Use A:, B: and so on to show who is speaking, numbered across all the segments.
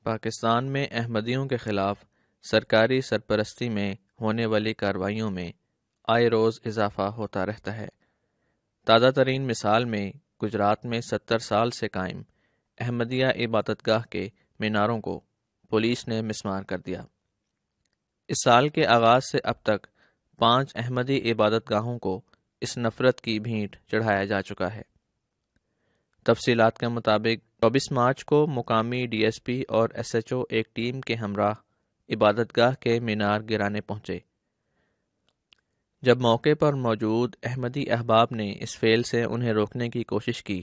A: پاکستان میں احمدیوں کے خلاف سرکاری سرپرستی میں ہونے والی کارروائیوں میں آئے روز اضافہ ہوتا رہتا ہے۔ تازہ ترین مثال میں گجرات میں 70 سال سے قائم احمدیہ عبادت گاہ کے میناروں کو پولیس نے مسمار کر دیا۔ اس سال کے آغاز سے اب تک 5 احمدی عبادت گاہوں کو اس نفرت کی بھینٹ چڑھایا جا چکا ہے۔ تفصیلات کے مطابق 24 مارچ کو مقامی ڈی ایس پی اور ایس ایچ او ایک ٹیم کے ہمراہ عبادت گاہ کے مینار گرانے پہنچے۔ جب موقع پر موجود احمدی احباب نے اس فعل سے انہیں روکنے کی کوشش کی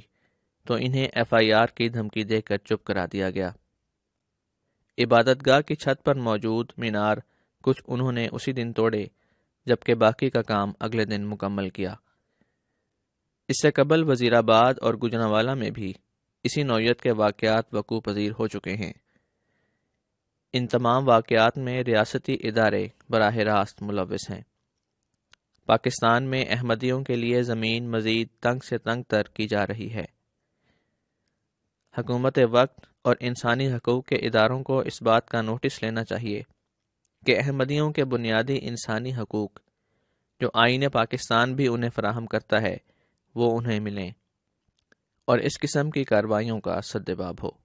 A: تو انہیں ایف آئی آر کی دھمکی دے کر چپ کرا دیا گیا۔ عبادت گاہ کی چھت پر موجود مینار کچھ انہوں نے اسی دن توڑے، جبکہ باقی کا کام اگلے دن مکمل کیا۔ اس سے قبل وزیرآباد اور گوجرانوالہ میں بھی اسی نوعیت کے واقعات وقوع پذیر ہو چکے ہیں۔ ان تمام واقعات میں ریاستی ادارے براہ راست ملوث ہیں۔ پاکستان میں احمدیوں کے لیے زمین مزید تنگ سے تنگ تر کی جا رہی ہے۔ حکومت وقت اور انسانی حقوق کے اداروں کو اس بات کا نوٹس لینا چاہیے کہ احمدیوں کے بنیادی انسانی حقوق جو آئین پاکستان بھی انہیں فراہم کرتا ہے وہ انہیں ملیں، اور اس قسم کی کارروائیوں کا سدباب ہو۔